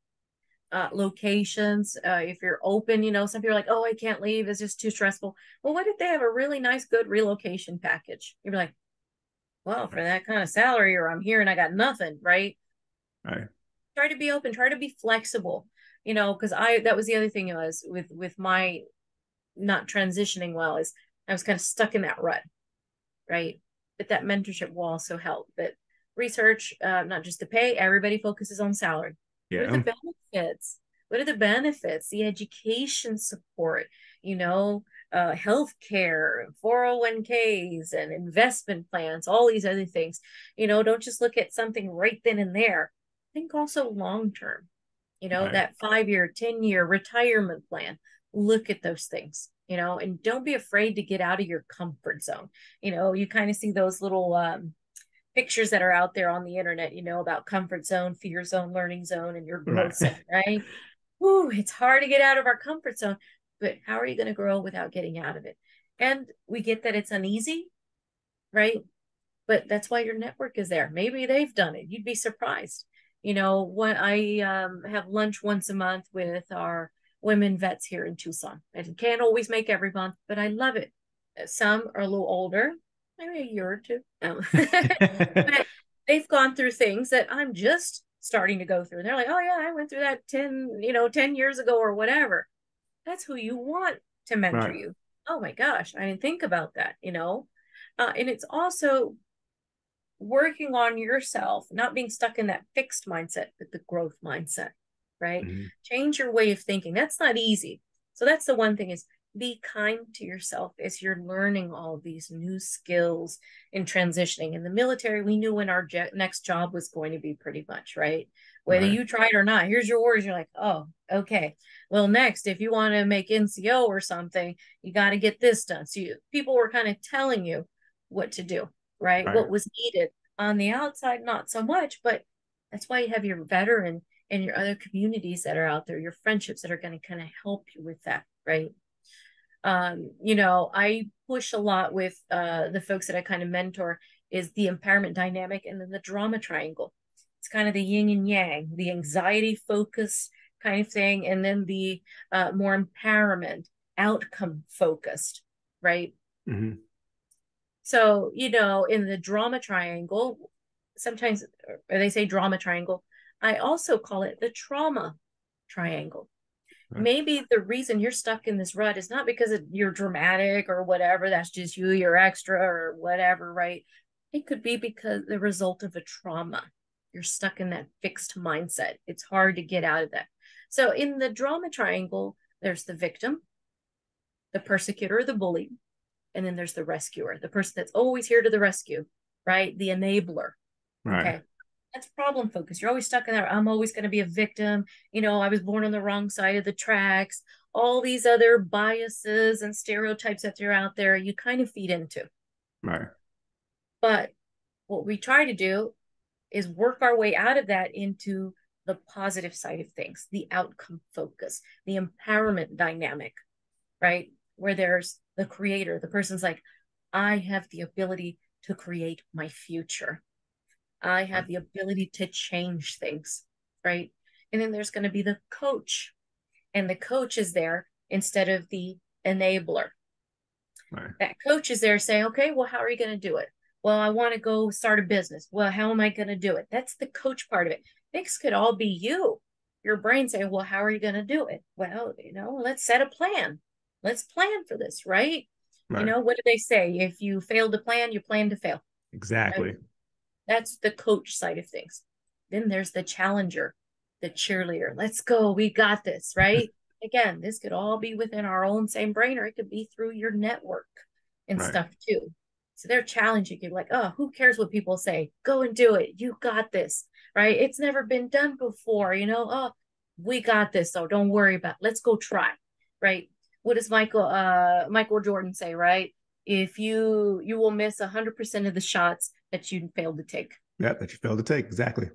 locations. If you're open, some people are like, oh, I can't leave. It's just too stressful. Well, what if they have a really nice, good relocation package? You're like, well, for Right, that kind of salary, or I'm here and I got nothing, right? right, Try to be open, try to be flexible, because that was the other thing was with my not transitioning well is I was kind of stuck in that rut, right? But that mentorship will also help. But research, not just the pay, everybody focuses on salary. What are yeah, the benefits? What are the benefits? The education support, health care, 401ks, and investment plans, all these other things. Don't just look at something right then and there. Think also long term, right, that 5 year, 10 year retirement plan. Look at those things, and don't be afraid to get out of your comfort zone. You kind of see those little pictures that are out there on the internet, about comfort zone, fear zone, learning zone, and your growth right, zone, right? Ooh, it's hard to get out of our comfort zone, but how are you going to grow without getting out of it? And we get that it's uneasy, right? But that's why your network is there. Maybe they've done it. You'd be surprised. When I have lunch once a month with our women vets here in Tucson. I can't always make every month, but I love it. Some are a little older, maybe a year or two. But they've gone through things that I'm just starting to go through. And they're like, oh yeah, I went through that 10 years ago or whatever. That's who you want to mentor Right. you. Oh my gosh, I didn't think about that. And it's also working on yourself, not being stuck in that fixed mindset, but the growth mindset, right? Mm-hmm. Change your way of thinking. That's not easy. So that's the one thing is be kind to yourself as you're learning all these new skills in transitioning. In the military, we knew when our next job was going to be pretty much, right? Whether Right. you tried or not, here's your orders. You're like, oh, okay. Well, next, if you want to make NCO or something, you got to get this done. So people were kind of telling you what to do, right? Right. What was needed on the outside, not so much, but that's why you have your veteran and your other communities that are out there, your friendships that are going to kind of help you with that, right? I push a lot with the folks that I kind of mentor is the empowerment dynamic and then the drama triangle. It's kind of the yin and yang, the anxiety focus kind of thing, and then the more empowerment, outcome focused, right? Mm-hmm. So, in the drama triangle, sometimes or they say drama triangle. I also call it the trauma triangle. Right. Maybe the reason you're stuck in this rut is not because you're dramatic or whatever. That's just you're extra or whatever, right? It could be because the result of a trauma. You're stuck in that fixed mindset. It's hard to get out of that. So, in the drama triangle, there's the victim, the persecutor, the bully, and then there's the rescuer, the person that's always here to the rescue, right? The enabler. Right. Okay. That's problem focused. You're always stuck in that. I'm always going to be a victim. I was born on the wrong side of the tracks. All these other biases and stereotypes that are out there, you kind of feed into. Right. But what we try to do is work our way out of that into the positive side of things, the outcome focus, the empowerment dynamic, right? Where there's the creator, the person's like, I have the ability to create my future. I have the ability to change things, right? And then there's going to be the coach, and the coach is there instead of the enabler. Right. That coach is there saying, okay, well, how are you going to do it? Well, I want to go start a business. Well, how am I going to do it? That's the coach part of it. This could all be you. Your brain saying, well, how are you going to do it? Well, let's set a plan. Let's plan for this, right? Right. What do they say? If you fail to plan, you plan to fail. Right? Exactly. That's the coach side of things. Then there's the challenger, the cheerleader. Let's go. We got this, right? Again, this could all be within our own same brain, or it could be through your network and Right. stuff too. So they're challenging you like, oh, who cares what people say? Go and do it. You got this, right? It's never been done before, oh, we got this. So don't worry about it. Let's go try, right? What does Michael Jordan say, right? If you will miss 100% of the shots that you failed to take. Yeah, that you failed to take. Exactly.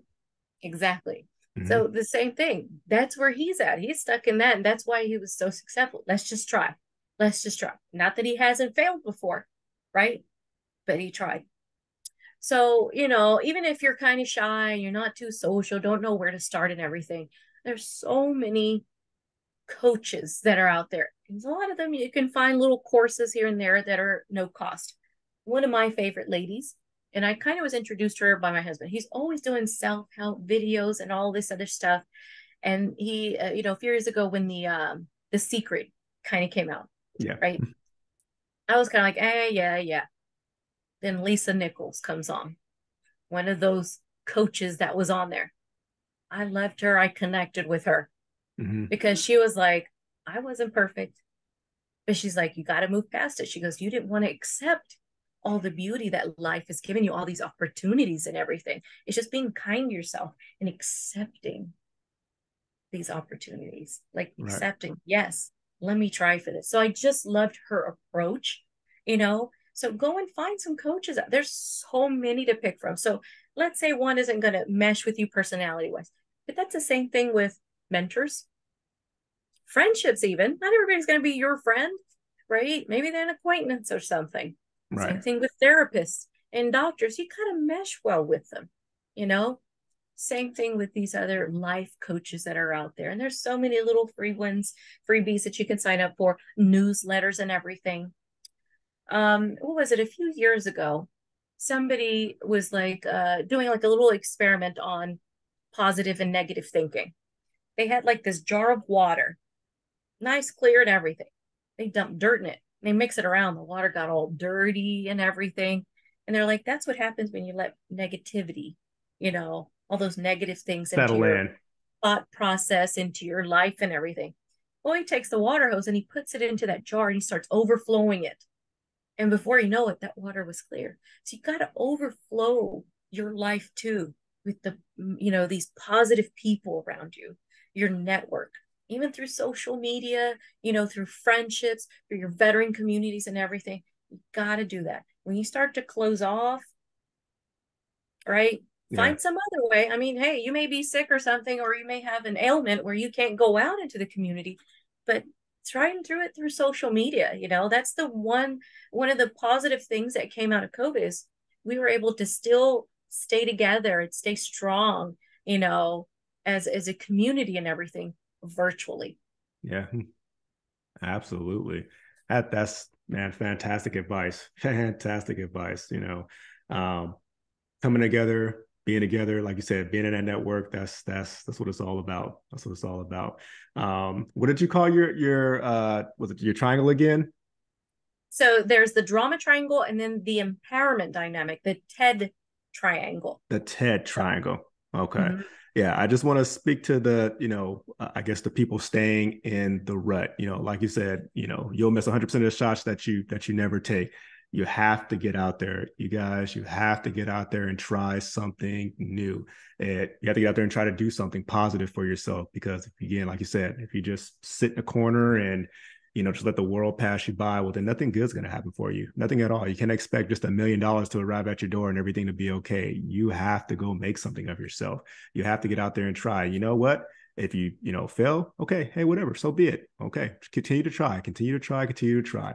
Exactly. Mm-hmm. So the same thing. That's where he's at. He's stuck in that. And that's why he was so successful. Let's just try. Let's just try. Not that he hasn't failed before, right? But he tried. So, even if you're kind of shy, you're not too social, don't know where to start and everything, there's so many coaches that are out there. And a lot of them you can find little courses here and there that are no cost. One of my favorite ladies, and I kind of was introduced to her by my husband. He's always doing self-help videos and all this other stuff. And he, a few years ago when the Secret kind of came out, Yeah. right? I was kind of like, yeah, yeah. Then Lisa Nichols comes on, one of those coaches that was on there. I loved her. I connected with her Mm-hmm. because she was like, I wasn't perfect, but she's like, you got to move past it. She goes, you didn't want to accept all the beauty that life has given you, all these opportunities and everything. It's just being kind to yourself and accepting these opportunities, like Right. accepting, yes, let me try for this. So I just loved her approach, So go and find some coaches. There's so many to pick from. So let's say one isn't going to mesh with you personality wise, but that's the same thing with mentors, friendships, even. Not everybody's going to be your friend, right? Maybe they're an acquaintance or something. Same Right. thing with therapists and doctors. You kind of mesh well with them, you know? Same thing with these other life coaches that are out there. And there's so many little free ones, freebies that you can sign up for, newsletters and everything. What was it, a few years ago? Somebody was like doing like a little experiment on positive and negative thinking. They had like this jar of water, nice, clear, and everything. They dumped dirt in it. They mix it around. The water got all dirty and everything. And they're like, that's what happens when you let negativity, all those negative things into Settle your in. thought process, into your life and everything. Well, he takes the water hose and he puts it into that jar and he starts overflowing it. And before you know it, that water was clear. So you got to overflow your life too with these positive people around you, your network, even through social media, through friendships, through your veteran communities and everything. You got to do that. When you start to close off, right? Yeah. Find some other way. I mean, hey, you may be sick or something, or you may have an ailment where you can't go out into the community, but try and through it through social media. That's the one of the positive things that came out of COVID is we were able to still stay together and stay strong, as a community and everything virtually. Yeah. Absolutely. That's man, fantastic advice. Fantastic advice. Um, coming together, being together, like you said, being in that network. That's what it's all about. That's what it's all about. What did you call your was it your triangle again? So there's the drama triangle and then the empowerment dynamic, the TED triangle. The TED So, triangle. Okay. mhm, Yeah, I just want to speak to I guess the people staying in the rut. Like you said, you'll miss 100% of the shots that you never take. You have to get out there, you guys. You have to get out there and try something new. You have to get out there and try to do something positive for yourself. Because again, like you said, if you just sit in a corner and just let the world pass you by, well, then nothing good is going to happen for you. Nothing at all. You can't expect just $1 million to arrive at your door and everything to be okay. You have to go make something of yourself. You have to get out there and try. You know what? If you, fail, okay, hey, whatever, so be it. Okay, continue to try, continue to try, continue to try.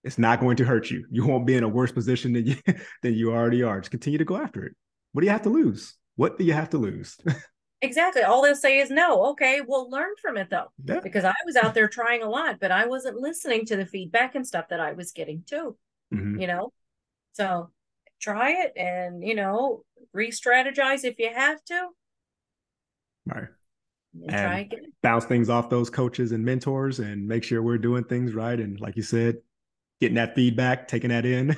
It's not going to hurt you. You won't be in a worse position than you than you already are. Just continue to go after it. What do you have to lose? What do you have to lose? exactly. All they'll say is no. Okay, we'll learn from it though, Yeah. because I was out there trying a lot, but I wasn't listening to the feedback and stuff that I was getting too, Mm-hmm. you know? So try it and, re-strategize if you have to, All right. and try And again. bounce things off those coaches and mentors and make sure we're doing things right. And like you said, getting that feedback, taking that in,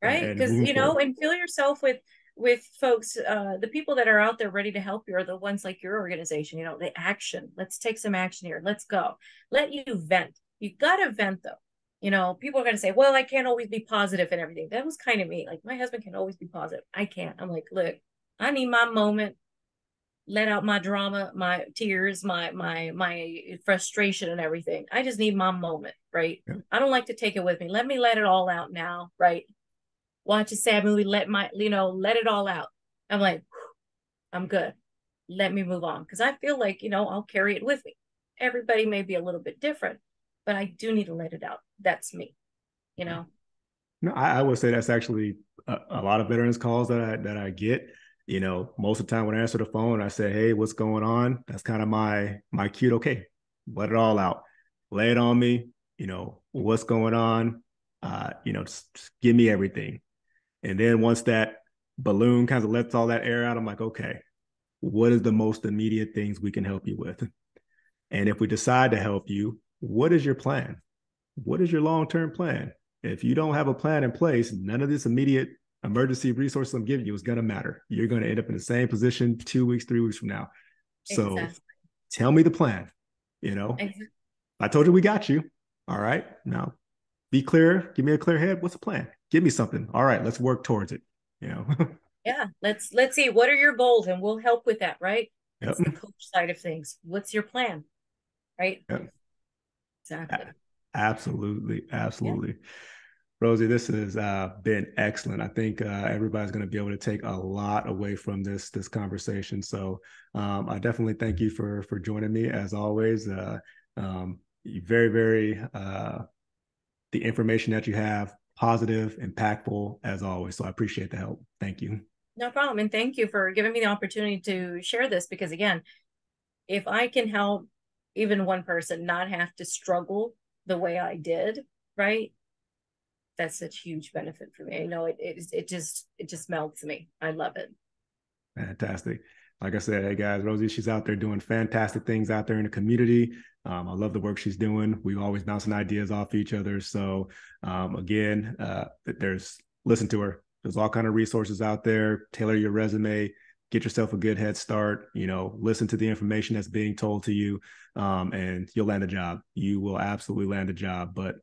Right, and because moving forward. and fill yourself with folks, the people that are out there ready to help you are the ones like your organization, the action. Let's take some action here. Let's go. Let you vent. You gotta vent though. People are gonna say, well, I can't always be positive and everything. That was kind of me. Like my husband can always be positive. I can't. I'm like, look, I need my moment, let out my drama, my tears, my frustration and everything. I just need my moment, right? Yeah. I don't like to take it with me. Let me let it all out now, right? Watch a sad movie, let it all out. I'm like, I'm good. Let me move on. Because I feel like, I'll carry it with me. Everybody may be a little bit different, but I do need to let it out. That's me, you know. No, I would say that's actually a lot of veterans calls that I get. Most of the time when I answer the phone, I say, "Hey, what's going on?" That's kind of my cue. Okay, let it all out, lay it on me. What's going on. Just give me everything. And then once that balloon kind of lets all that air out, I'm like, okay, what is the most immediate things we can help you with? And if we decide to help you, what is your plan? What is your long-term plan? If you don't have a plan in place, none of this immediate emergency resources I'm giving you is going to matter. You're going to end up in the same position 2 weeks, 3 weeks from now. So Exactly. tell me the plan. You know, Exactly. I told you we got you. All right. Now be clear. Give me a clear head. What's the plan? Give me something. All right. Let's work towards it. You know, Yeah. Let's see. What are your goals? And we'll help with that, right? yep. That's the coach side of things. What's your plan? Right? Yep. Exactly. Absolutely. Yeah. Absolutely. Rosie, this has been excellent. I think everybody's going to be able to take a lot away from this conversation. So I definitely thank you for joining me as always. Very very the information that you have positive, impactful as always. So I appreciate the help. Thank you. No problem. And thank you for giving me the opportunity to share this because, again, if I can help even one person not have to struggle the way I did, right? that's such huge benefit for me. I know it just melts me. I love it. Fantastic. Like I said, hey guys, Rosie, she's out there doing fantastic things out there in the community. I love the work she's doing. We always bouncing ideas off each other. So again, there's listen to her. There's all kind of resources out there. Tailor your resume. Get yourself a good head start. Listen to the information that's being told to you, and you'll land a job. You will absolutely land a job. But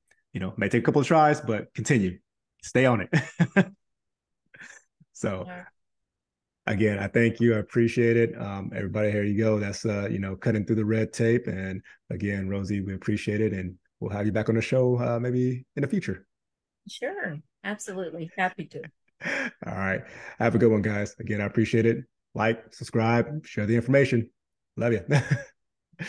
may take a couple of tries, but continue. Stay on it. So Yeah. again, I thank you. I appreciate it. Everybody, here you go. That's cutting through the red tape. And again, Rosie, we appreciate it, and we'll have you back on the show maybe in the future. Sure. Absolutely. Happy to. All right. Have a good one, guys. Again, I appreciate it. Like, subscribe, share the information. Love you.